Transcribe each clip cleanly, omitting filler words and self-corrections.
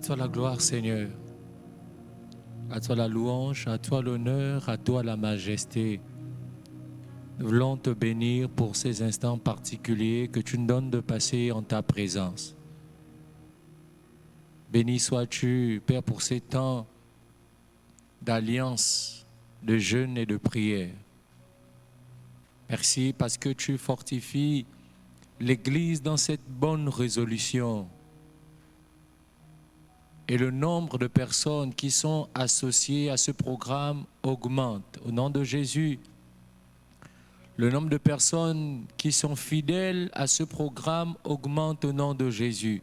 toi la gloire, Seigneur. À toi la louange, à toi l'honneur, à toi la majesté. Nous voulons te bénir pour ces instants particuliers que tu nous donnes de passer en ta présence. Béni sois-tu, Père, pour ces temps d'alliance, de jeûne et de prière. Merci parce que tu fortifies l'Église dans cette bonne résolution. Et le nombre de personnes qui sont associées à ce programme augmente. Au nom de Jésus, le nombre de personnes qui sont fidèles à ce programme augmente au nom de Jésus.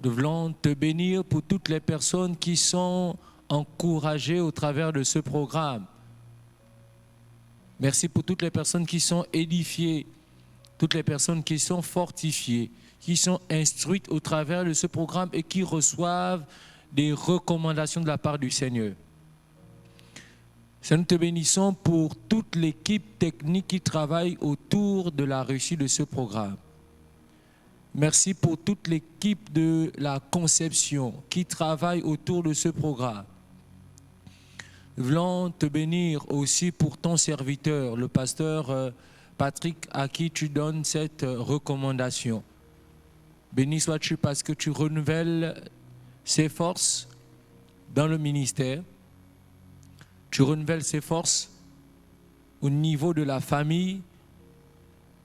Nous voulons te bénir pour toutes les personnes qui sont encouragées au travers de ce programme. Merci pour toutes les personnes qui sont édifiées, toutes les personnes qui sont fortifiées, qui sont instruites au travers de ce programme et qui reçoivent des recommandations de la part du Seigneur. Nous te bénissons pour toute l'équipe technique qui travaille autour de la réussite de ce programme. Merci pour toute l'équipe de la conception qui travaille autour de ce programme. Nous voulons te bénir aussi pour ton serviteur, le pasteur Patrick, à qui tu donnes cette recommandation. Béni sois-tu parce que tu renouvelles ses forces dans le ministère. Tu renouvelles ses forces au niveau de la famille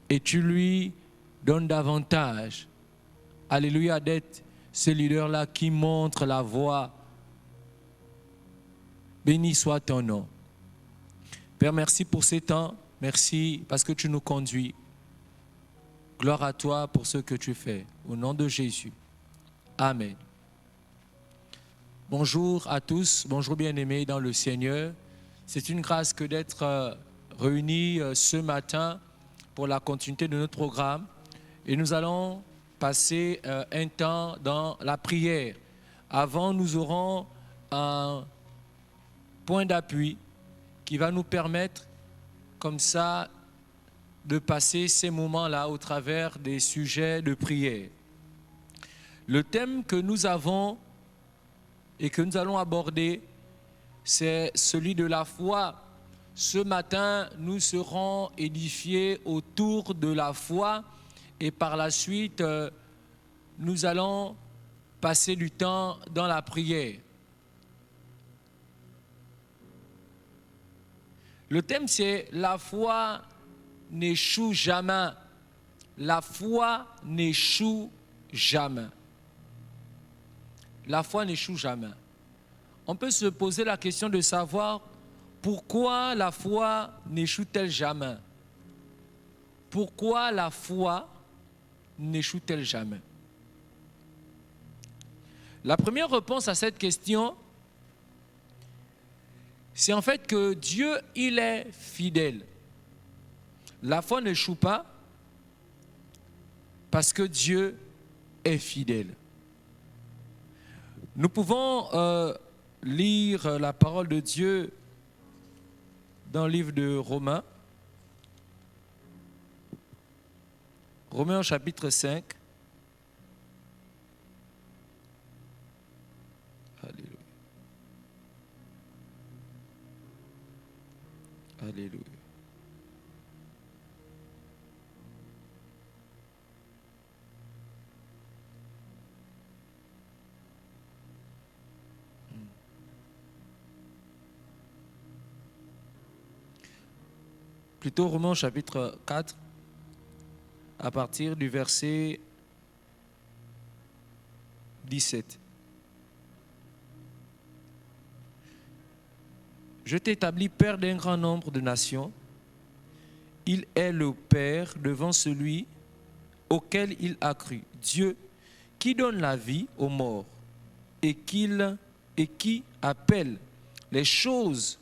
et tu lui donnes davantage. Alléluia, d'être ce leader-là qui montre la voie. Béni soit ton nom. Père, merci pour ces temps. Merci parce que tu nous conduis. Gloire à toi pour ce que tu fais. Au nom de Jésus. Amen. Bonjour à tous. Bonjour bien-aimés dans le Seigneur. C'est une grâce que d'être réunis ce matin pour la continuité de notre programme. Et nous allons passer un temps dans la prière. Avant, nous aurons un point d'appui qui va nous permettre comme ça de passer ces moments-là au travers des sujets de prière. Le thème que nous avons et que nous allons aborder, c'est celui de la foi. Ce matin, nous serons édifiés autour de la foi et par la suite, nous allons passer du temps dans la prière. Le thème, c'est la foi n'échoue jamais. La foi n'échoue jamais. La foi n'échoue jamais. On peut se poser la question de savoir pourquoi la foi n'échoue-t-elle jamais? Pourquoi la foi n'échoue-t-elle jamais? La première réponse à cette question, c'est en fait que Dieu, il est fidèle. La foi n'échoue pas parce que Dieu est fidèle. Nous pouvons lire la parole de Dieu dans le livre de Romains. Romains chapitre 5. Alléluia. Alléluia. Plutôt Romains chapitre 4, à partir du verset 17. Je t'établis père d'un grand nombre de nations. Il est le Père devant celui auquel il a cru. Dieu qui donne la vie aux morts et qui appelle les choses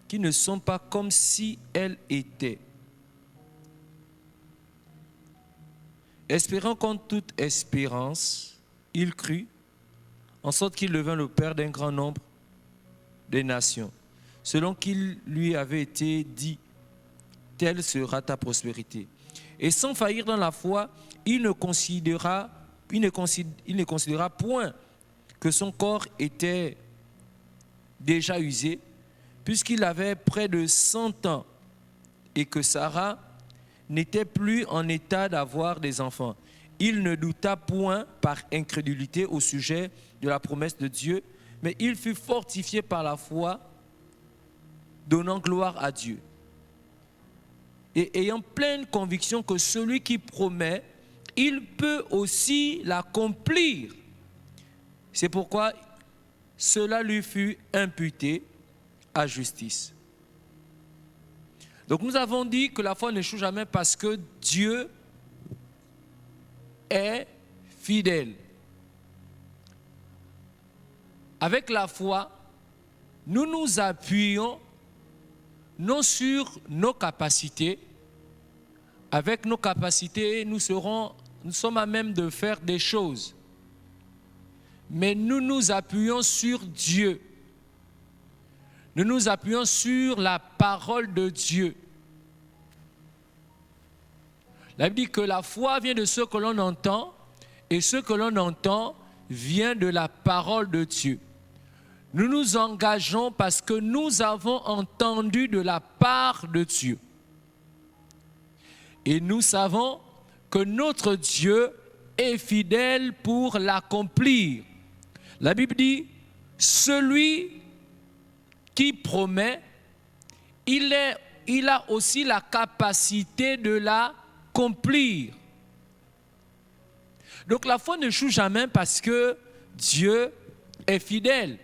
qui ne sont pas comme si elles étaient. Espérant contre toute espérance, il crut, en sorte qu'il devint le Père d'un grand nombre de nations, selon qu'il lui avait été dit, telle sera ta prospérité. Et sans faillir dans la foi, il ne considéra point que son corps était déjà usé, puisqu'il avait près de 100 ans et que Sarah n'était plus en état d'avoir des enfants. Il ne douta point par incrédulité au sujet de la promesse de Dieu, mais il fut fortifié par la foi, donnant gloire à Dieu. Et ayant pleine conviction que celui qui promet, il peut aussi l'accomplir. C'est pourquoi cela lui fut imputé à justice. Donc nous avons dit que la foi n'échoue jamais parce que Dieu est fidèle. Avec la foi, nous nous appuyons non sur nos capacités. Avec nos capacités, nous sommes à même de faire des choses. Mais nous nous appuyons sur Dieu. Nous nous appuyons sur la parole de Dieu. La Bible dit que la foi vient de ce que l'on entend, et ce que l'on entend vient de la parole de Dieu. Nous nous engageons parce que nous avons entendu de la part de Dieu. Et nous savons que notre Dieu est fidèle pour l'accomplir. La Bible dit, celui qui promet, il a aussi la capacité de l'accomplir. Donc la foi n'échoue jamais parce que Dieu est fidèle.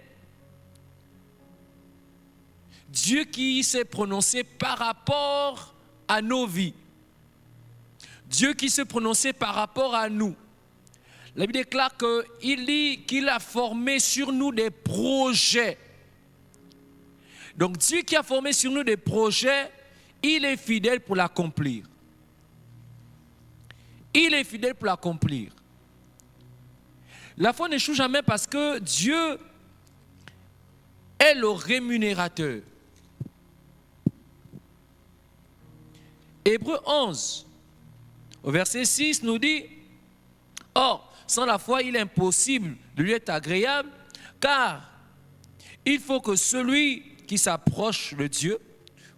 Dieu qui s'est prononcé par rapport à nos vies. Dieu qui s'est prononcé par rapport à nous. La Bible déclare qu'il a formé sur nous des projets. Donc Dieu qui a formé sur nous des projets, il est fidèle pour l'accomplir. Il est fidèle pour l'accomplir. La foi n'échoue jamais parce que Dieu est le rémunérateur. Hébreux 11, au verset 6, nous dit, « Or, sans la foi, il est impossible de lui être agréable, car il faut que celui qui s'approche de Dieu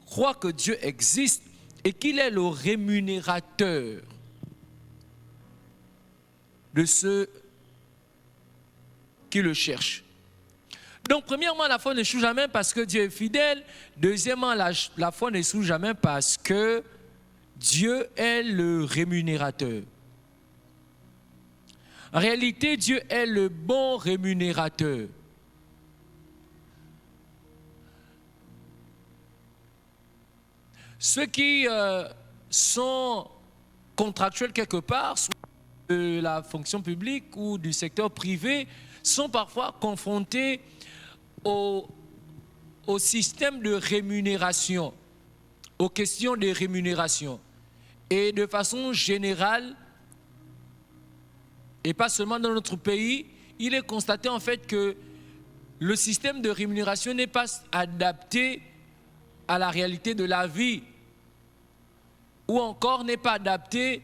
croit que Dieu existe et qu'il est le rémunérateur de ceux qui le cherchent. » Donc, premièrement, la foi n'échoue jamais parce que Dieu est fidèle. Deuxièmement, la foi n'échoue jamais parce que Dieu est le rémunérateur. En réalité, Dieu est le bon rémunérateur. Ceux qui sont contractuels quelque part, soit de la fonction publique ou du secteur privé, sont parfois confrontés au système de rémunération, aux questions de rémunération. Et de façon générale, et pas seulement dans notre pays, il est constaté en fait que le système de rémunération n'est pas adapté à la réalité de la vie, ou encore n'est pas adapté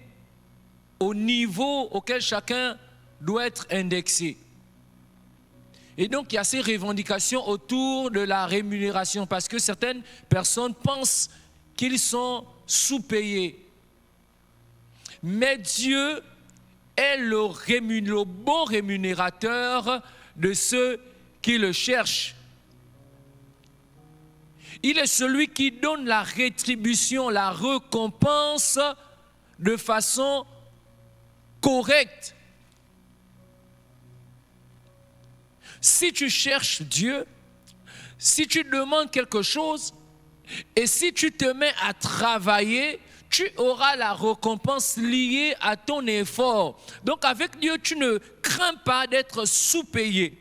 au niveau auquel chacun doit être indexé. Et donc il y a ces revendications autour de la rémunération parce que certaines personnes pensent qu'ils sont sous-payés. Mais Dieu est le bon rémunérateur de ceux qui le cherchent. Il est celui qui donne la rétribution, la récompense de façon correcte. Si tu cherches Dieu, si tu demandes quelque chose et si tu te mets à travailler, tu auras la récompense liée à ton effort. Donc avec Dieu, tu ne crains pas d'être sous-payé.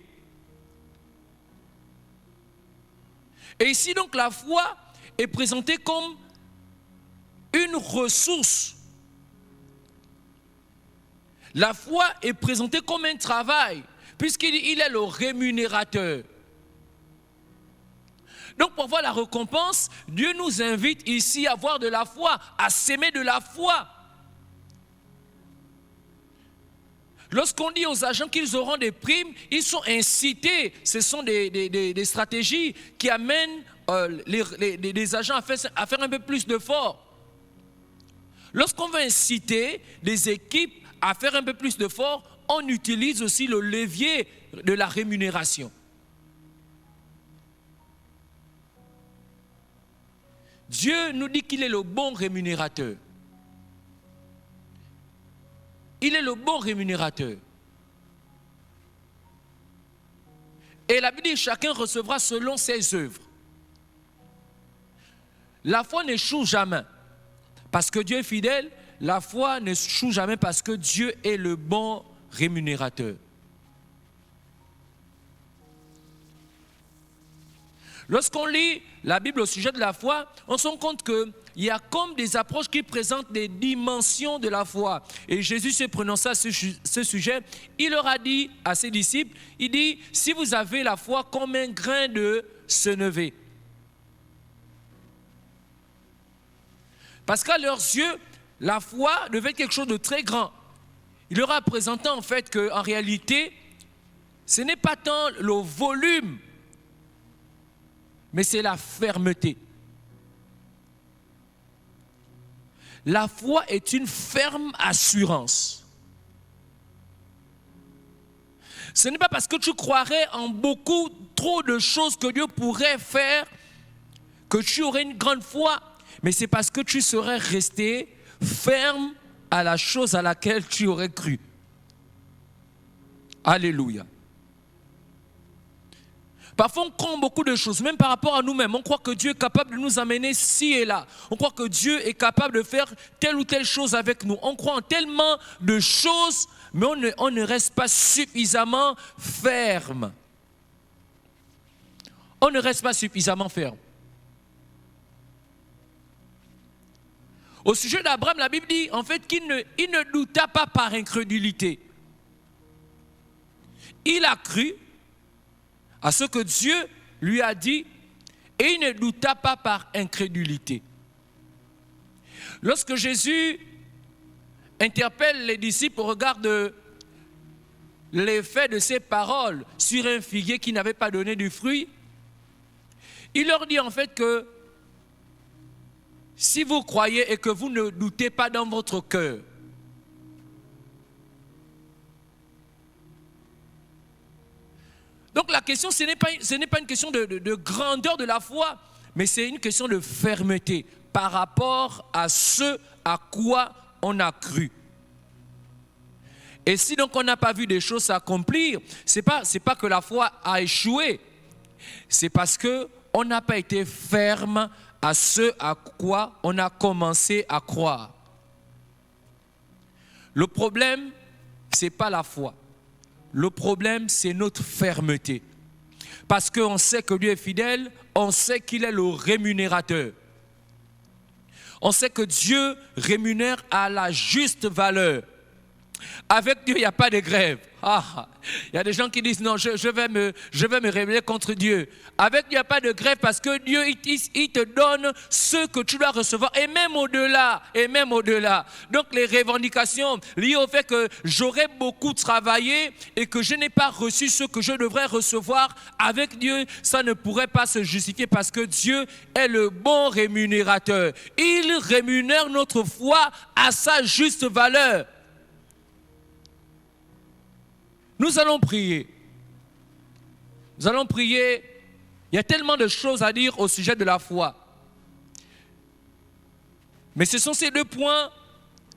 Et ici donc la foi est présentée comme une ressource. La foi est présentée comme un travail, puisqu'il est le rémunérateur. Donc pour voir la récompense, Dieu nous invite ici à avoir de la foi, à s'aimer de la foi. Lorsqu'on dit aux agents qu'ils auront des primes, ils sont incités. Ce sont des stratégies qui amènent les agents à faire un peu plus d'efforts. Lorsqu'on veut inciter les équipes à faire un peu plus d'efforts, on utilise aussi le levier de la rémunération. Dieu nous dit qu'il est le bon rémunérateur. Il est le bon rémunérateur. Et la Bible dit, chacun recevra selon ses œuvres. La foi n'échoue jamais. Parce que Dieu est fidèle, la foi n'échoue jamais parce que Dieu est le bon rémunérateur. Lorsqu'on lit la Bible au sujet de la foi, on se rend compte qu'il y a comme des approches qui présentent des dimensions de la foi. Et Jésus se prononça à ce sujet. Il leur a dit à ses disciples, il dit, si vous avez la foi comme un grain de sénévé. Parce qu'à leurs yeux, la foi devait être quelque chose de très grand. Il leur a présenté en fait qu'en réalité, ce n'est pas tant le volume, mais c'est la fermeté. La foi est une ferme assurance. Ce n'est pas parce que tu croirais en beaucoup trop de choses que Dieu pourrait faire que tu aurais une grande foi, mais c'est parce que tu serais resté ferme à la chose à laquelle tu aurais cru. Alléluia. Parfois, on croit en beaucoup de choses, même par rapport à nous-mêmes. On croit que Dieu est capable de nous amener ci et là. On croit que Dieu est capable de faire telle ou telle chose avec nous. On croit en tellement de choses, mais on ne reste pas suffisamment ferme. On ne reste pas suffisamment ferme. Au sujet d'Abraham, la Bible dit en fait qu'il ne douta pas par incrédulité. Il a cru à ce que Dieu lui a dit et il ne douta pas par incrédulité. Lorsque Jésus interpelle les disciples au regard de l'effet de ses paroles sur un figuier qui n'avait pas donné du fruit, il leur dit en fait que si vous croyez et que vous ne doutez pas dans votre cœur, donc la question, ce n'est pas une question de grandeur de la foi, mais c'est une question de fermeté par rapport à ce à quoi on a cru. Et si donc on n'a pas vu des choses s'accomplir, c'est pas que la foi a échoué, c'est parce qu'on n'a pas été ferme à ce à quoi on a commencé à croire. Le problème, ce n'est pas la foi. Le problème, c'est notre fermeté. Parce qu'on sait que Dieu est fidèle, on sait qu'il est le rémunérateur. On sait que Dieu rémunère à la juste valeur. Avec Dieu, il n'y a pas de grève. Il y a des gens qui disent non, je vais me rébeller contre Dieu. Avec Dieu, il n'y a pas de grève parce que Dieu, il te donne ce que tu dois recevoir et même au-delà. Donc les revendications liées au fait que j'aurais beaucoup travaillé et que je n'ai pas reçu ce que je devrais recevoir, avec Dieu, ça ne pourrait pas se justifier parce que Dieu est le bon rémunérateur. Il rémunère notre foi à sa juste valeur. Nous allons prier. Nous allons prier. Il y a tellement de choses à dire au sujet de la foi. Mais ce sont ces deux points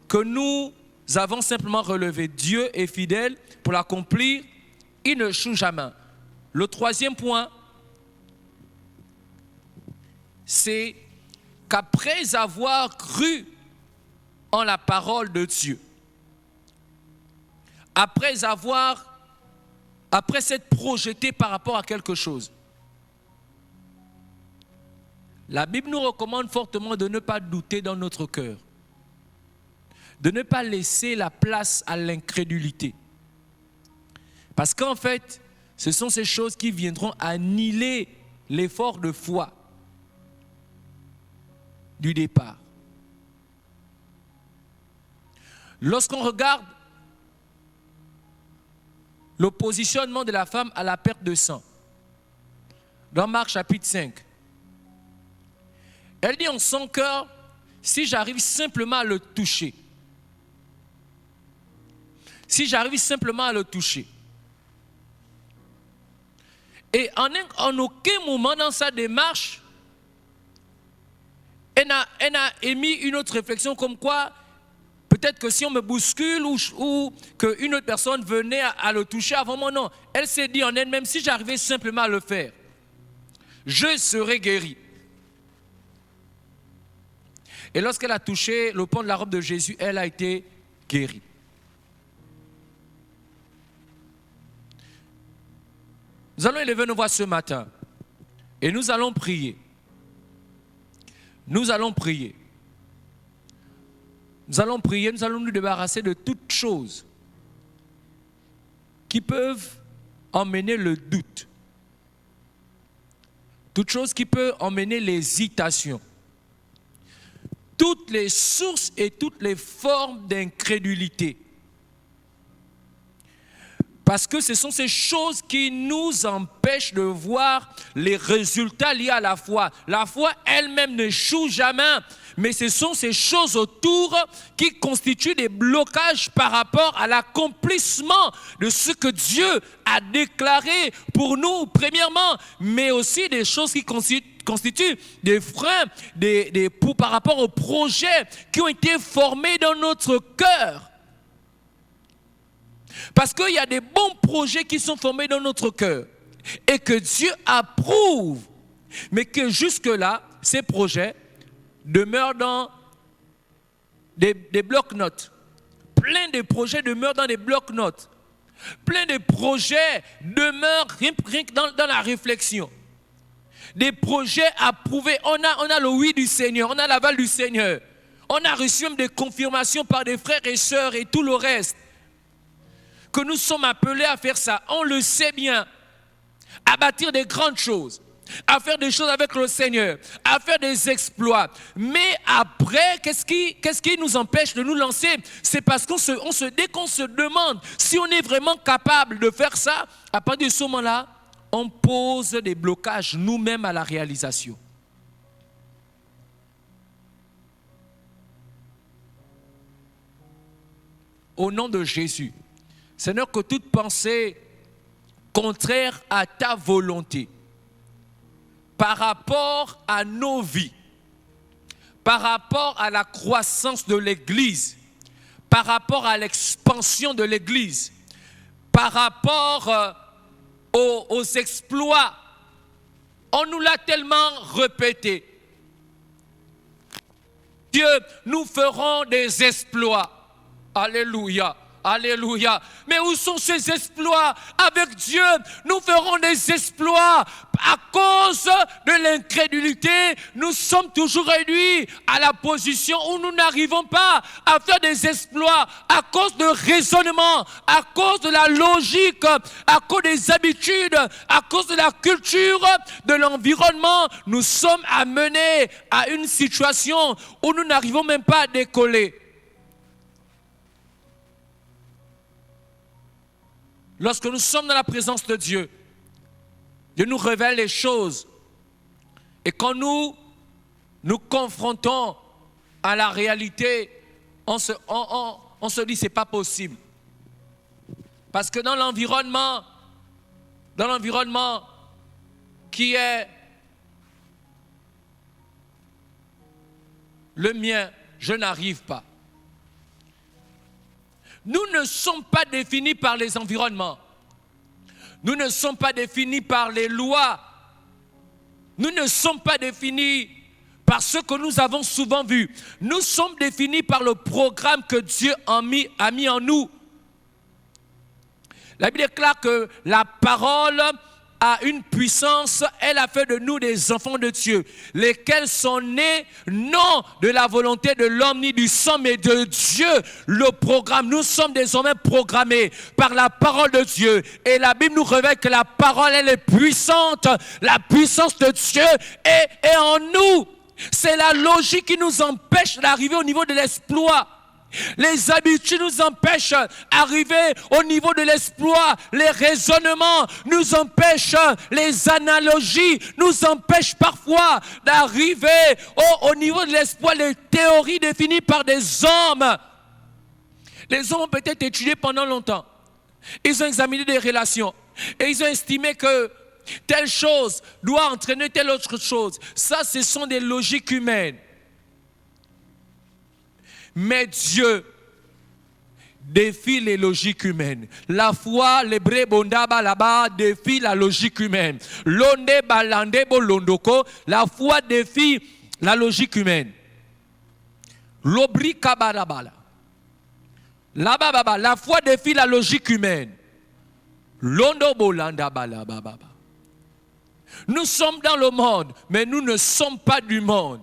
que nous avons simplement relevés. Dieu est fidèle pour l'accomplir. Il ne échoue jamais. Le troisième point, c'est qu'après avoir cru en la parole de Dieu, après s'être projeté par rapport à quelque chose, la Bible nous recommande fortement de ne pas douter dans notre cœur, de ne pas laisser la place à l'incrédulité. Parce qu'en fait, ce sont ces choses qui viendront annihiler l'effort de foi du départ. Lorsqu'on regarde le positionnement de la femme à la perte de sang. Dans Marc chapitre 5. Elle dit en son cœur, si j'arrive simplement à le toucher. Si j'arrive simplement à le toucher. Et en aucun moment dans sa démarche, elle n'a émis une autre réflexion comme quoi, peut-être que si on me bouscule ou qu'une autre personne venait à le toucher avant moi, non. Elle s'est dit en elle-même, si j'arrivais simplement à le faire, je serai guérie. Et lorsqu'elle a touché le pan de la robe de Jésus, elle a été guérie. Nous allons élever nos voix ce matin et nous allons prier. Nous allons prier. Nous allons prier, nous allons nous débarrasser de toutes choses qui peuvent emmener le doute. Toutes choses qui peuvent emmener l'hésitation. Toutes les sources et toutes les formes d'incrédulité. Parce que ce sont ces choses qui nous empêchent de voir les résultats liés à la foi. La foi elle-même n'échoue jamais, mais ce sont ces choses autour qui constituent des blocages par rapport à l'accomplissement de ce que Dieu a déclaré pour nous, premièrement, mais aussi des choses qui constituent des freins par rapport aux projets qui ont été formés dans notre cœur. Parce qu'il y a des bons projets qui sont formés dans notre cœur et que Dieu approuve, mais que jusque-là, ces projets demeurent dans des blocs-notes. Plein de projets demeurent dans des blocs-notes. Plein de projets demeurent dans la réflexion. Des projets approuvés. On a le oui du Seigneur, on a l'aval du Seigneur. On a reçu même des confirmations par des frères et sœurs et tout le reste. Que nous sommes appelés à faire ça, on le sait bien, à bâtir des grandes choses, à faire des choses avec le Seigneur, à faire des exploits. Mais après, qu'est-ce qui nous empêche de nous lancer? C'est parce dès qu'on se demande si on est vraiment capable de faire ça, à partir de ce moment-là, on pose des blocages nous-mêmes à la réalisation. Au nom de Jésus, Seigneur, que toute pensée contraire à ta volonté, par rapport à nos vies, par rapport à la croissance de l'Église, par rapport à l'expansion de l'Église, par rapport aux exploits, on nous l'a tellement répété. Dieu, nous ferons des exploits. Alléluia. Alléluia. Mais où sont ces exploits? Avec Dieu, nous ferons des exploits. À cause de l'incrédulité, nous sommes toujours réduits à la position où nous n'arrivons pas à faire des exploits. À cause de raisonnement, à cause de la logique, à cause des habitudes, à cause de la culture, de l'environnement, nous sommes amenés à une situation où nous n'arrivons même pas à décoller. Lorsque nous sommes dans la présence de Dieu, Dieu nous révèle les choses. Et quand nous nous confrontons à la réalité, on se dit c'est pas possible. Parce que dans l'environnement qui est le mien, je n'arrive pas. Nous ne sommes pas définis par les environnements. Nous ne sommes pas définis par les lois. Nous ne sommes pas définis par ce que nous avons souvent vu. Nous sommes définis par le programme que Dieu a mis en nous. La Bible déclare que la parole a une puissance, elle a fait de nous des enfants de Dieu, lesquels sont nés non de la volonté de l'homme ni du sang, mais de Dieu. Le programme, nous sommes désormais programmés par la parole de Dieu. Et la Bible nous révèle que la parole, elle est puissante. La puissance de Dieu est en nous. C'est la logique qui nous empêche d'arriver au niveau de l'exploit. Les habitudes nous empêchent d'arriver au niveau de l'exploit. Les raisonnements nous empêchent. Les analogies nous empêchent parfois d'arriver au niveau de l'exploit. Les théories définies par des hommes. Les hommes ont peut-être étudié pendant longtemps. Ils ont examiné des relations. Et ils ont estimé que telle chose doit entraîner telle autre chose. Ça, ce sont des logiques humaines. Mais Dieu défie les logiques humaines. La foi, l'hébreu bondaba là-bas défie la logique humaine. L'onde balande bolondoko, la foi défie la logique humaine. L'obri kabarabala. Là-bas, la foi défie la logique humaine. Londo bolanda balababa. Nous sommes dans le monde, mais nous ne sommes pas du monde.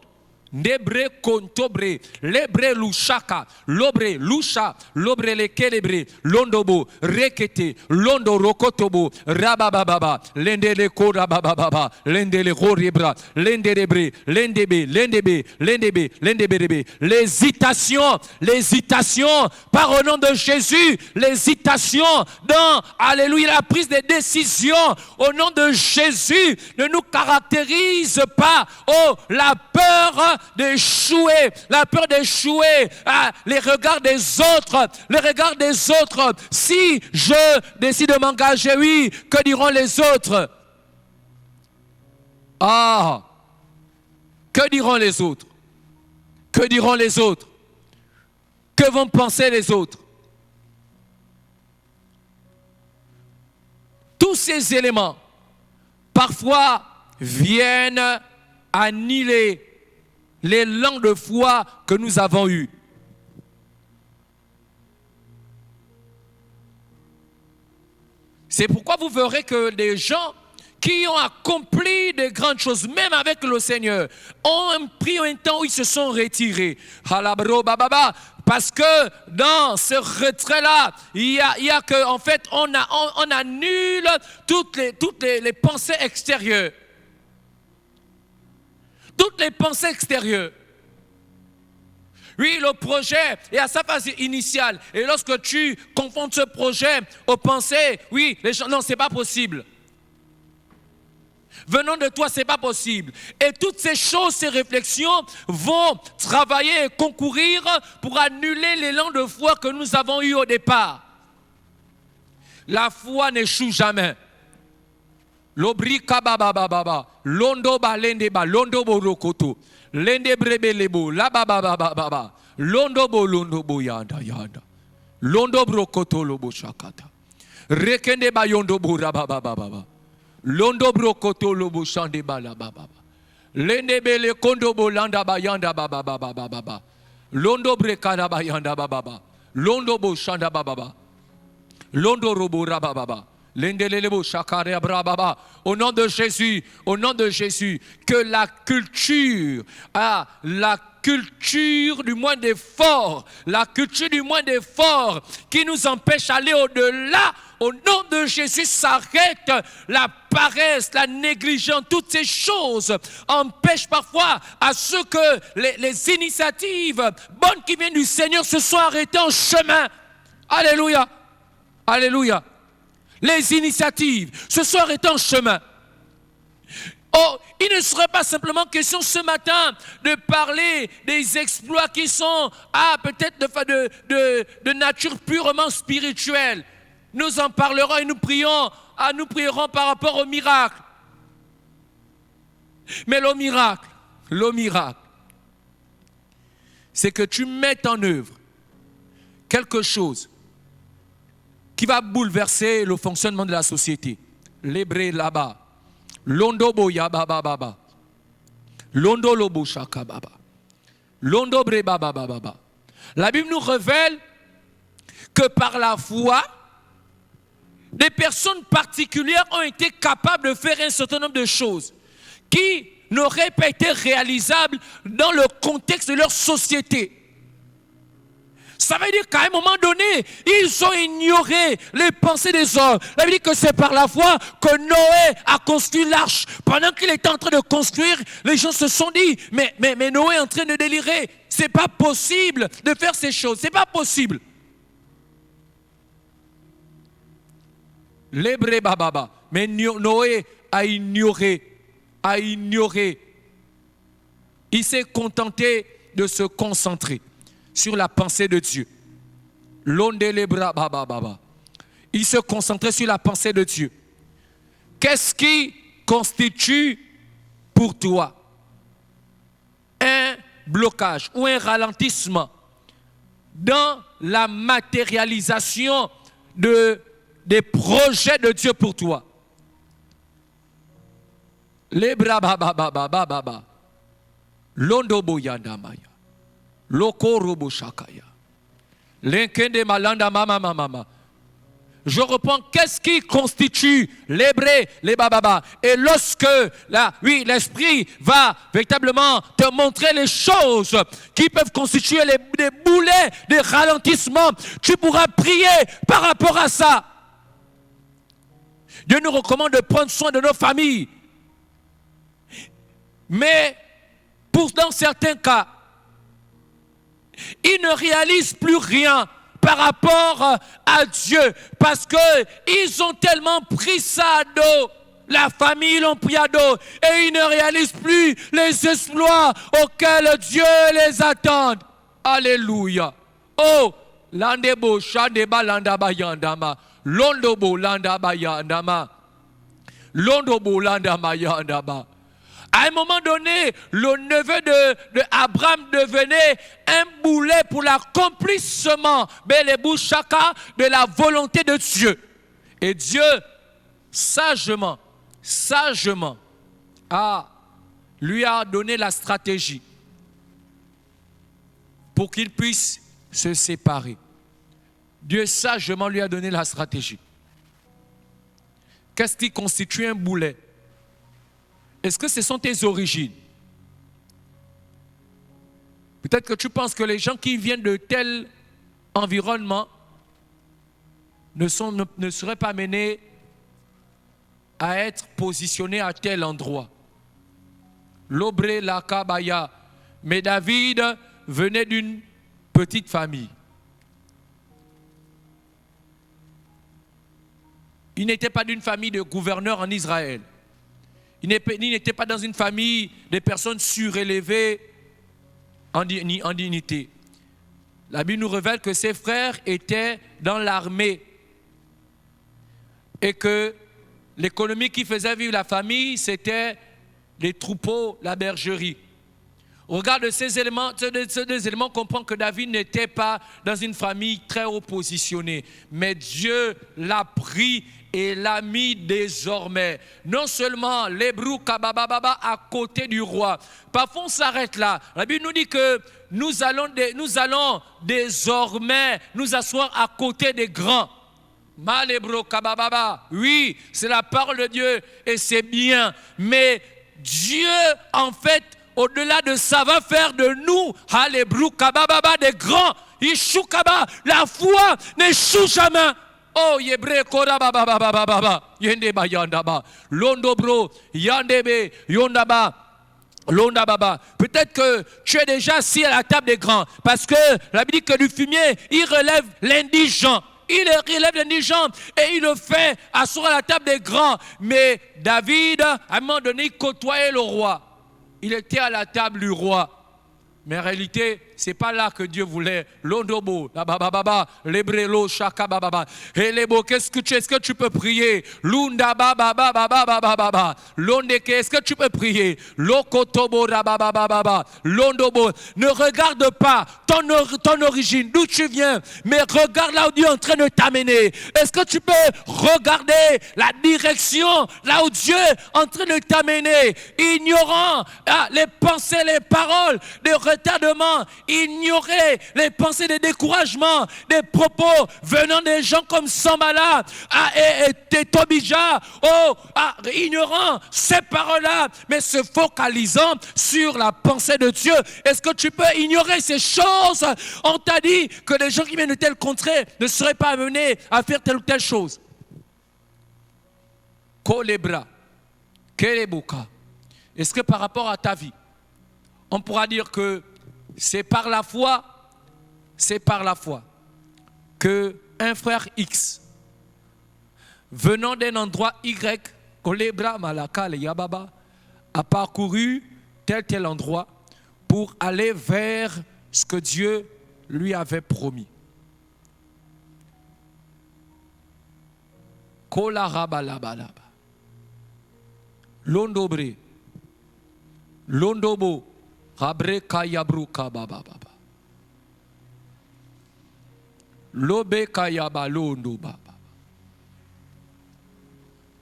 Nebre kontobre, lebre lushaka, lobre lusha, lobre lekelebre, londobo, rekete, londo rokotobo, rabababa, lendele korabababa, lendele koribra, lendebre, lendebe. L'hésitation, par au nom de Jésus, l'hésitation dans, alléluia, la prise de décision, au nom de Jésus, ne nous caractérise pas, la peur d'échouer, les regards des autres, si je décide de m'engager, oui, que diront les autres? Que diront les autres? Que diront les autres? Que vont penser les autres? Tous ces éléments, parfois, viennent annihiler l'élan de foi que nous avons eu. C'est pourquoi vous verrez que des gens qui ont accompli de grandes choses, même avec le Seigneur, ont pris un temps où ils se sont retirés. Parce que dans ce retrait-là, il y a que, en fait, on annule toutes les pensées extérieures. Toutes les pensées extérieures. Oui, le projet est à sa phase initiale. Et lorsque tu confrontes ce projet aux pensées, oui, les gens, non, c'est pas possible. Venant de toi, c'est pas possible. Et toutes ces choses, ces réflexions vont travailler et concourir pour annuler l'élan de foi que nous avons eu au départ. La foi n'échoue jamais. Lobri kababababa, londo ba lende ba, londo borokoto, lende brebe lebo, la bababababa, londo bo yanda, londo brokoto lobo shakata, rekende ba yondo bo rababababa, londo brokoto lobo shande ba la bababa, lende bele kondo bo landa ba yanda bababababa, londo brekada ba yanda bababa, londo bo shanda bababa, londo robo rabababa. Au nom de Jésus, que la culture du moins d'effort, qui nous empêche d'aller au-delà, au nom de Jésus, s'arrête. La paresse, la négligence, toutes ces choses empêchent parfois à ce que les initiatives bonnes qui viennent du Seigneur se soient arrêtées en chemin. Alléluia, alléluia. Les initiatives se sont arrêtées en chemin. Il ne serait pas simplement question ce matin de parler des exploits qui sont peut-être de nature purement spirituelle. Nous en parlerons et nous prierons par rapport au miracle. Mais le miracle, c'est que tu mettes en œuvre quelque chose qui va bouleverser le fonctionnement de la société. L'hébreu là-bas. Londo boya baba baba. Londo lobo shaka baba. Londo bre baba baba. La Bible nous révèle que par la foi, des personnes particulières ont été capables de faire un certain nombre de choses qui n'auraient pas été réalisables dans le contexte de leur société. Ça veut dire qu'à un moment donné, ils ont ignoré les pensées des hommes. Ça veut dire que c'est par la foi que Noé a construit l'arche. Pendant qu'il était en train de construire, les gens se sont dit, mais Noé est en train de délirer. c'est pas possible de faire ces choses. C'est pas possible. L'hébré bababa. Mais Noé a ignoré. Il s'est contenté de se concentrer sur la pensée de Dieu. Il se concentrait sur la pensée de Dieu. Qu'est-ce qui constitue pour toi un blocage ou un ralentissement dans la matérialisation des projets de Dieu pour toi? Les bra Londobo yandamaya. Loko robo shakaya. L'enkende malanda mama. Je reprends, qu'est-ce qui constitue l'hébré, les bababa? Et lorsque l'esprit va véritablement te montrer les choses qui peuvent constituer des boulets, des ralentissements, tu pourras prier par rapport à ça. Dieu nous recommande de prendre soin de nos familles. Mais dans certains cas, ils ne réalisent plus rien par rapport à Dieu parce qu'ils ont tellement pris ça à dos. La famille l'ont pris à dos et ils ne réalisent plus les exploits auxquels Dieu les attend. Alléluia. Oh, landebo shandeba landaba yandama. Londobo landaba yandama. Londobo landama yandama. À un moment donné, le neveu de Abraham devenait un boulet pour l'accomplissement de la volonté de Dieu. Et Dieu, sagement, lui a donné la stratégie pour qu'il puisse se séparer. Dieu sagement lui a donné la stratégie. Qu'est-ce qui constitue un boulet? Est-ce que ce sont tes origines? Peut-être que tu penses que les gens qui viennent de tel environnement ne seraient pas menés à être positionnés à tel endroit. L'obré la kabaya. Mais David venait d'une petite famille. Il n'était pas d'une famille de gouverneurs en Israël. Il n'était pas dans une famille de personnes surélevées en dignité. La Bible nous révèle que ses frères étaient dans l'armée et que l'économie qui faisait vivre la famille, c'était les troupeaux, la bergerie. Au regard de ces deux éléments, on comprend que David n'était pas dans une famille très haut positionnée. Mais Dieu l'a pris et l'a mis désormais, non seulement l'hébreu kabababa à côté du roi. Parfois on s'arrête là. La Bible nous dit que nous allons désormais nous asseoir à côté des grands. Malébro kabababa, oui, c'est la parole de Dieu et c'est bien. Mais Dieu, en fait, au-delà de ça, va faire de nous, Halébro kabababa, des grands. Ishou kaba, la foi n'échoue jamais. Oh, yebre kora baba baba baba yende ba yanda ba londo bro yandebe yondaba londa baba. Peut-être que tu es déjà assis à la table des grands parce que la Bible dit que du fumier il relève l'indigent. Il relève l'indigent et il le fait asseoir à la table des grands. Mais David, à un moment donné, il côtoyait le roi. Il était à la table du roi. Mais en réalité, ce n'est pas là que Dieu voulait. Londobo, la bababa, lebrelo, shaka bababa. Et lebo, est-ce que tu peux prier? Lunda baba baba baba baba. Londeke, est-ce que tu peux prier? Lokotobo baba baba. Londobo, ne regarde pas ton origine, d'où tu viens, mais regarde là où Dieu est en train de t'amener. Est-ce que tu peux regarder la direction là où Dieu est en train de t'amener? Ignorant les pensées, les paroles de retardement, ignorer les pensées de découragement, des propos venant des gens comme Sambala et Tobija, ignorant ces paroles-là, mais se focalisant sur la pensée de Dieu. Est-ce que tu peux ignorer ces choses? On t'a dit que les gens qui viennent de tel contrée ne seraient pas amenés à faire telle ou telle chose. Kolebra, Kerebuka. Est-ce que par rapport à ta vie, on pourra dire que C'est par la foi que un frère X, venant d'un endroit Y, Kolebra Malaka le Yababa, a parcouru tel endroit pour aller vers ce que Dieu lui avait promis. Kola Rabalabalaba. Londobre. Londobo. Rabre Kayabru Kabababa. Lobe Kayaba Londo Baba.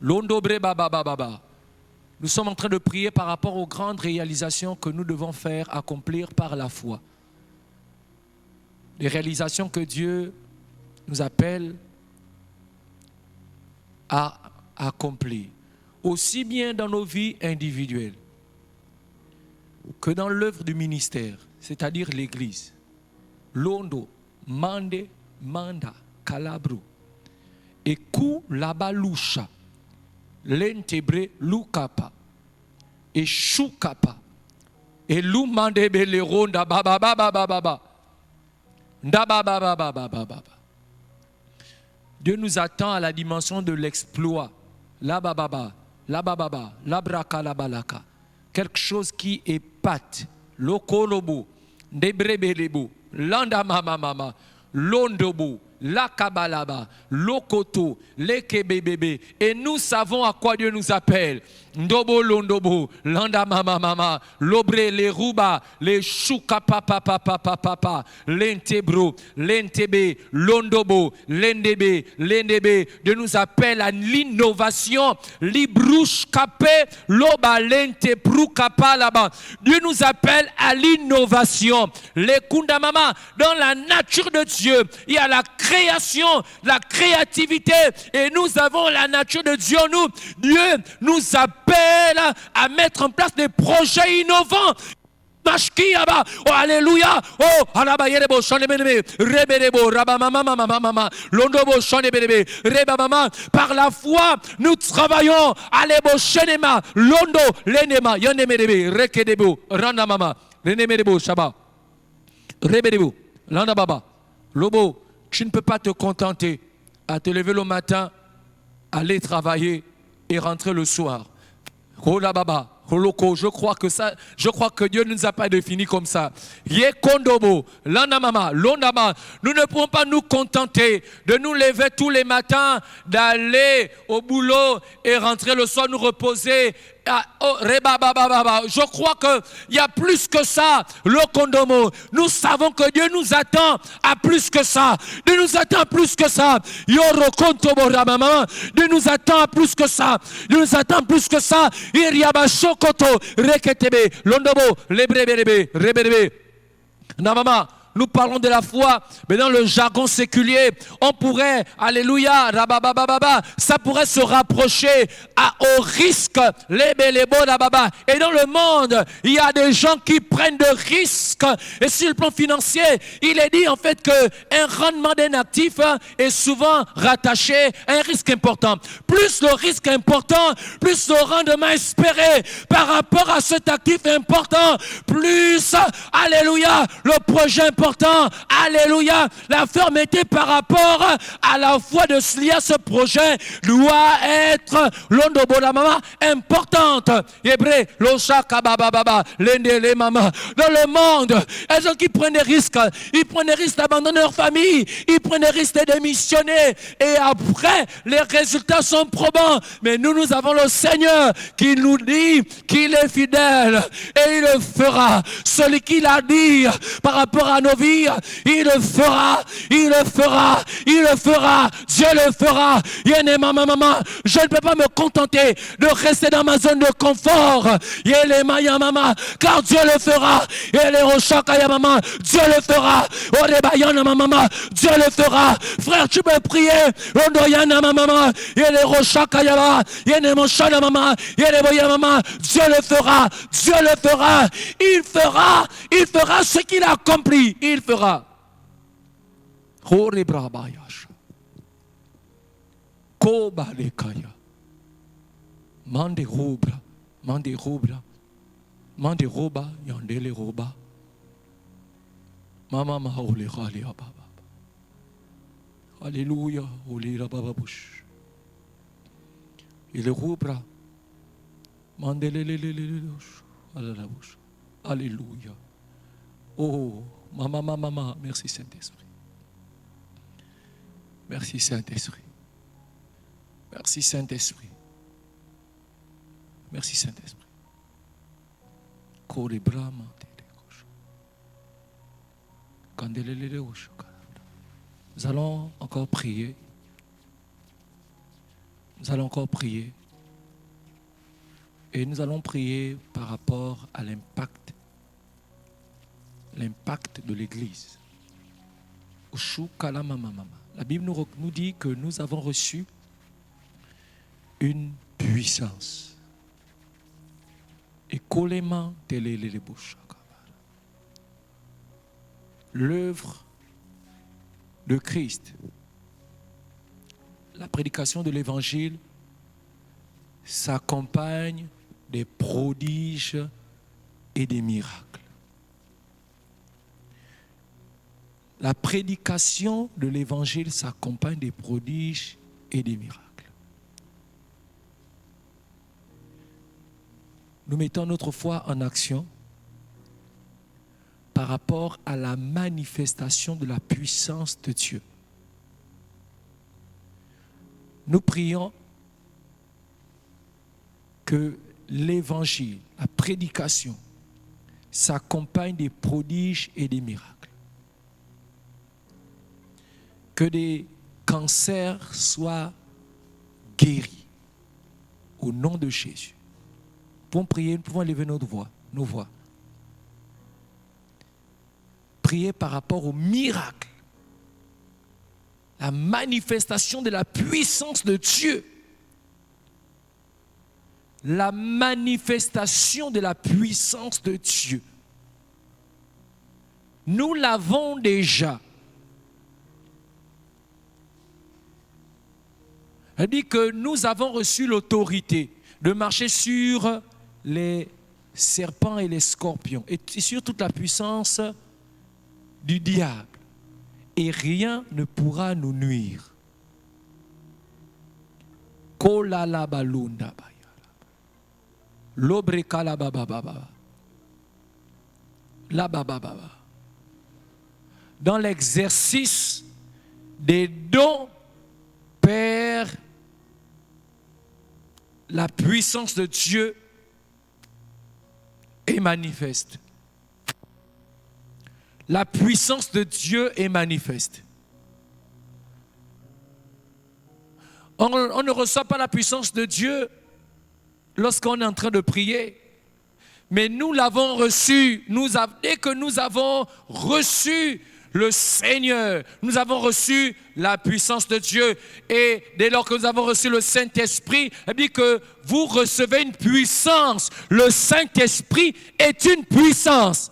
Londobre Baba Baba. Nous sommes en train de prier par rapport aux grandes réalisations que nous devons faire, accomplir par la foi. Les réalisations que Dieu nous appelle à accomplir, aussi bien dans nos vies individuelles que dans l'œuvre du ministère, c'est-à-dire l'Église. Londo, Mande, Manda, Kalabru, et Kou Labalusha, Lentebre, Lukapa, et Choukapa, et Lumande Beleronda, Baba Baba Baba Baba, Ndaba Baba Baba Baba. Dieu nous attend à la dimension de l'exploit. La bababa, la bababa, la braka, la balaka. Quelque chose qui épate. Lokolobo, ndebrebelebo, landa mama mama, londobo, la kabalaba, lokoto, lekebebebe. Et nous savons à quoi Dieu nous appelle. Ndobo londobo, landa mama mama, lobre les ruba, les chouka papa papa papa, lentebro, lentebe, londobo, lendebe, lendebe. Dieu nous appelle à l'innovation. Librouche kapé, loba lente prukapa là-bas. Dieu nous appelle à l'innovation. Les kundamama, dans la nature de Dieu, il y a la création, la créativité, et nous avons la nature de Dieu. Dieu nous appelle à mettre en place des projets innovants. Oh alléluia, oh alabayerebo shanebenebe reberebo rabamama mama mama londobo shanebenebe rebamama. Par la foi nous travaillons alebo shenema londo lenema yonemerebe rekedebo randa mama lenemerebo shaba reberebo landa baba lobo. Tu ne peux pas te contenter à te lever le matin, aller travailler et rentrer le soir. Oh la baba, Holoko, je crois que Dieu ne nous a pas définis comme ça. Yekondobo, Landamama, Londama. Nous ne pouvons pas nous contenter de nous lever tous les matins, d'aller au boulot et rentrer le soir, nous reposer. Je crois qu'il y a plus que ça, le condomo. Nous savons que Dieu nous attend à plus que ça. Dieu nous attend à plus que ça. Dieu nous attend à plus que ça. Dieu nous attend plus que ça. Nous parlons de la foi, mais dans le jargon séculier, on pourrait, alléluia, ça pourrait se rapprocher au risque, et dans le monde, il y a des gens qui prennent de risques, et sur le plan financier, il est dit en fait qu'un rendement d'un actif est souvent rattaché à un risque important. Plus le risque est important, plus le rendement espéré par rapport à cet actif important, plus, alléluia, le projet important, alléluia, la fermeté par rapport à la foi de se lier à ce projet doit être importante. Hébreu, les mamas. Dans le monde, les gens qui prennent des risques, ils prennent des risques d'abandonner leur famille, ils prennent des risques de démissionner, et après, les résultats sont probants. Mais nous avons le Seigneur qui nous dit qu'il est fidèle, et il le fera. Celui qui l'a dit par rapport à nos vies, il le fera, il le fera, il le fera, Dieu le fera. Je ne peux pas me contenter de rester dans ma zone de confort, car Dieu le fera. Dieu le fera. Dieu le fera. Frère, tu peux prier. Dieu le fera. Dieu le fera. Il fera ce qu'il a accompli. Il fera. Mande roba, yandele roba. Mama ma ole rali baba. Alléluia, ole baba bouche. Il roubra. Mandelelelelele à la bouche. Alléluia. Oh, maman, merci Saint-Esprit. Merci Saint-Esprit. Merci Saint-Esprit. Merci Saint-Esprit. Nous allons encore prier. Nous allons encore prier. Et nous allons prier par rapport à l'impact de l'Église. La Bible nous dit que nous avons reçu une puissance. Et l'œuvre de Christ, la prédication de l'Évangile s'accompagne des prodiges et des miracles. La prédication de l'Évangile s'accompagne des prodiges et des miracles. Nous mettons notre foi en action par rapport à la manifestation de la puissance de Dieu. Nous prions que l'Évangile, la prédication, s'accompagne des prodiges et des miracles. Que des cancers soient guéris au nom de Jésus. Nous pouvons prier, nous pouvons lever nos voix. Prier par rapport au miracle, la manifestation de la puissance de Dieu. La manifestation de la puissance de Dieu. Nous l'avons déjà. Elle dit que nous avons reçu l'autorité de marcher sur les serpents et les scorpions et sur toute la puissance du diable. Et rien ne pourra nous nuire. Dans l'exercice des dons, Père, la puissance de Dieu est manifeste. La puissance de Dieu est manifeste. On ne reçoit pas la puissance de Dieu lorsqu'on est en train de prier. Mais nous l'avons reçu. Dès que nous avons reçu le Seigneur, nous avons reçu la puissance de Dieu. Et dès lors que nous avons reçu le Saint-Esprit, il dit que vous recevez une puissance. Le Saint-Esprit est une puissance.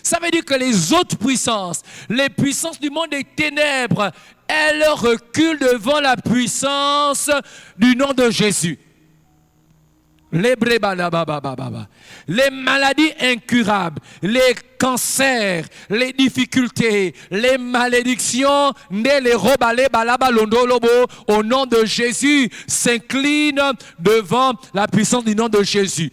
Ça veut dire que les autres puissances, les puissances du monde des ténèbres, elles reculent devant la puissance du nom de Jésus. Les maladies incurables, les cancers, les difficultés, les malédictions, au nom de Jésus, s'inclinent devant la puissance du nom de Jésus.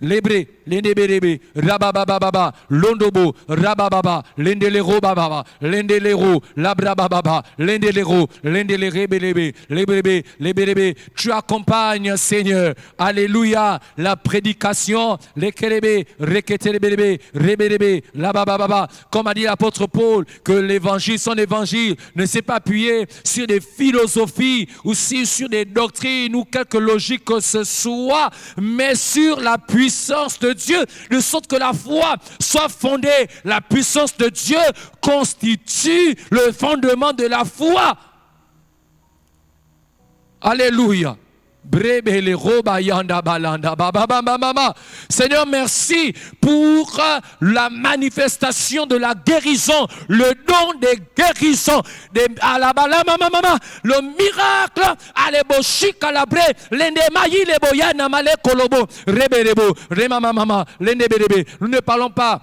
Lébré, l'endébérébé, rababababa, londobo, rabababa, lendelero bababa, lendelero, labrabababa, lendelero, lendelerébélébé, lébrébé, lébérébé. Tu accompagnes, Seigneur, alléluia, la prédication, l'ékérébé, reketelébélébé, rébélébé, lababababa. Comme a dit l'apôtre Paul, que l'évangile, son évangile, ne s'est pas appuyé sur des philosophies ou sur des doctrines ou quelque logique que ce soit, mais sur la puissance de Dieu, de sorte que la foi soit fondée. La puissance de Dieu constitue le fondement de la foi. Alléluia. Seigneur, merci pour la manifestation de la guérison, le don des guérisons, le miracle, nous ne parlons pas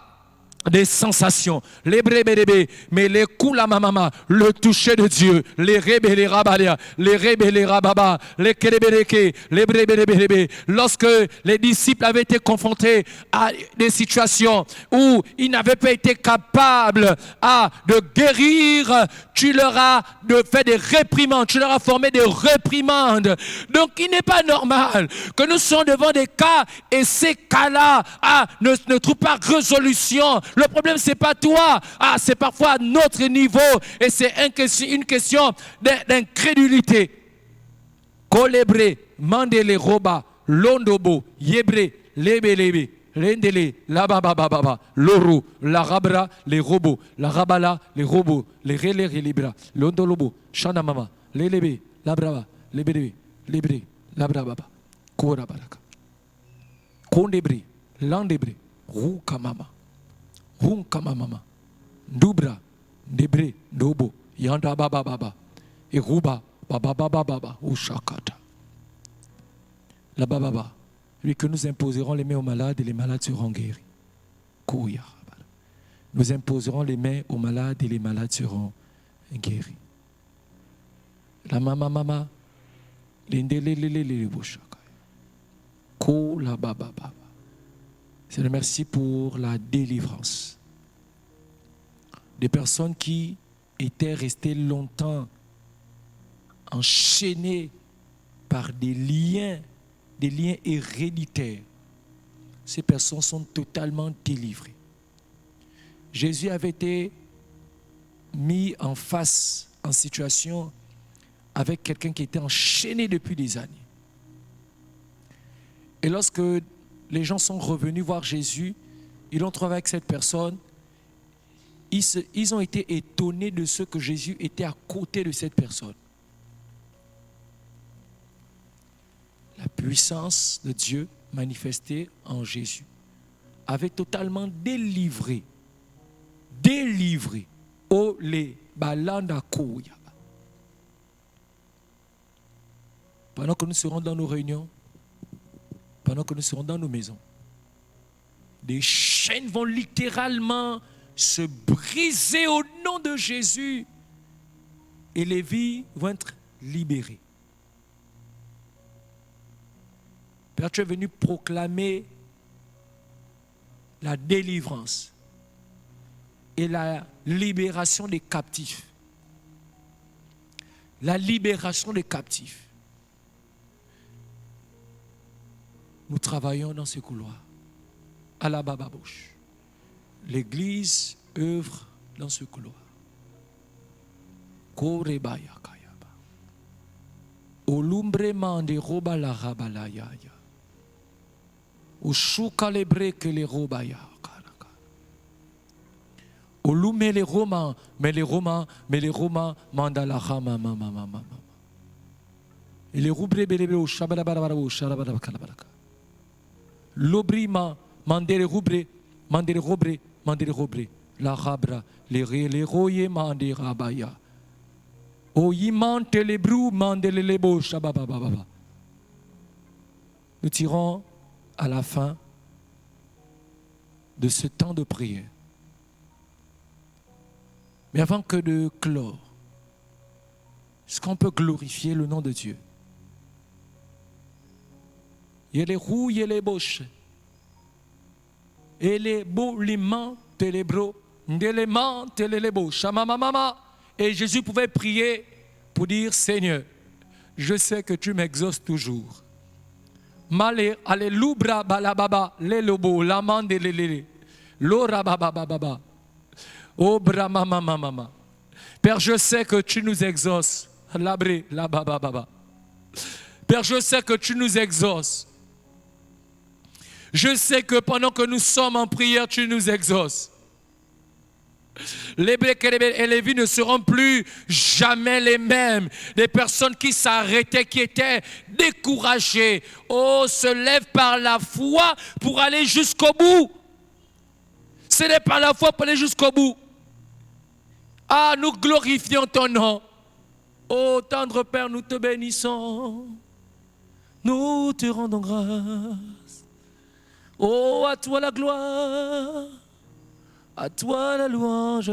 des sensations, les brébérébé, mais les coups la mamama, le toucher de Dieu, les rébé, les rabalia, les rébé, les rababa, les kérébéréké, les brébérébé. Lorsque les disciples avaient été confrontés à des situations où ils n'avaient pas été capables de guérir, tu leur as fait des réprimandes, tu leur as formé des réprimandes. Donc il n'est pas normal que nous soyons devant des cas et ces cas-là ne trouvent pas résolution. Le problème, ce n'est pas toi. C'est parfois à notre niveau et c'est une question d'incrédulité. Kolebre, mandele roba, londobo, yebre, lebe, rendele, la babababa, loro, la rabra, les robots, la rabala, les robots, les relais, les libra, londolobo, shanamama, lelebe, la brava, lebre, la brababa, kora baraka. Kondebre, landebre, roukamama. Hunkamamama, Ndubra, Nebre, Nobo, Yanda Baba Baba, et Ruba, Baba Baba Baba, ou Shakata. La Baba, lui que nous imposerons les mains aux malades et les malades seront guéris. Kouya. Nous imposerons les mains aux malades et les malades seront guéris. La mama, l'indélélélélé, ou Shakaya. Kou la Baba Baba. Seigneur, merci pour la délivrance. Des personnes qui étaient restées longtemps enchaînées par des liens héréditaires. Ces personnes sont totalement délivrées. Jésus avait été mis en face, en situation, avec quelqu'un qui était enchaîné depuis des années. Et lorsque les gens sont revenus voir Jésus, ils l'ont trouvé avec cette personne. Ils ont été étonnés de ce que Jésus était à côté de cette personne. La puissance de Dieu manifestée en Jésus avait totalement délivré les balanda kouya. Pendant que nous serons dans nos réunions, pendant que nous serons dans nos maisons, des chaînes vont littéralement se briser au nom de Jésus et les vies vont être libérées. Père, tu es venu proclamer la délivrance et la libération des captifs. La libération des captifs. Nous travaillons dans ce couloir. À la bababouche. L'Église œuvre dans ce couloir. Korebaya kayaba. Olumbrement de roba la rabalaya. Oshuka les break les robaya. Olume les romans, mais les romans mandala rama mama. Et les roubré bélébé au shabalabara au sharabalabakalabalaka. L'obrima, mandere robré, la rabra, les royers mandere rabaya. O yimante les brous, mandele les beaux, shababababa. Nous tirons à la fin de ce temps de prière. Mais avant que de clore, est-ce qu'on peut glorifier le nom de Dieu? Il y a les roues, il y a les bouches. Et les beaux, les mains, les bros, les mains, les beaux. Et Jésus pouvait prier pour dire, Seigneur, je sais que tu m'exauces toujours. Malé, alléluia, balababa, les lobo, la mande, les l'ora bababa. Oh, brama, mama. Père, je sais que tu nous exauces. Labré, la bababa. Père, je sais que tu nous exauces. Je sais que pendant que nous sommes en prière, tu nous exauces. Les et les vies ne seront plus jamais les mêmes. Des personnes qui s'arrêtaient, qui étaient découragées, se lèvent par la foi pour aller jusqu'au bout. Ce n'est pas la foi pour aller jusqu'au bout. Nous glorifions ton nom. Oh, tendre Père, nous te bénissons. Nous te rendons grâce. Oh, à toi la gloire. À toi la louange,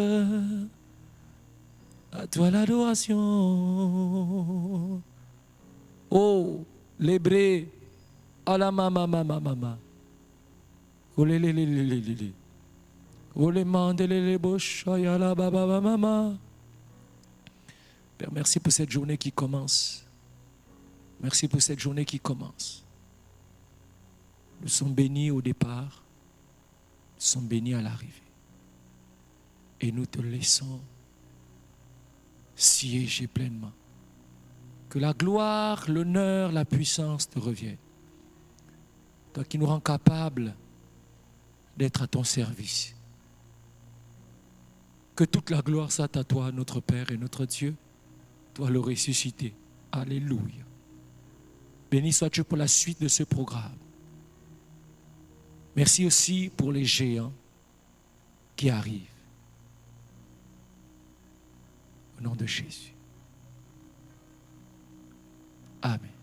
à toi l'adoration. Oh, l'hébré, à la mama, mama, mama. Oh, les, oh, les mandes, les bouches, à la baba, mama. Père, merci pour cette journée qui commence. Merci pour cette journée qui commence. Nous sommes bénis au départ. Nous sommes bénis à l'arrivée. Et nous te laissons siéger pleinement. Que la gloire, l'honneur, la puissance te reviennent. Toi qui nous rends capables d'être à ton service. Que toute la gloire soit à toi, notre Père et notre Dieu. Toi le ressuscité. Alléluia. Béni sois-tu pour la suite de ce programme. Merci aussi pour les géants qui arrivent. Au nom de Jésus. Amen.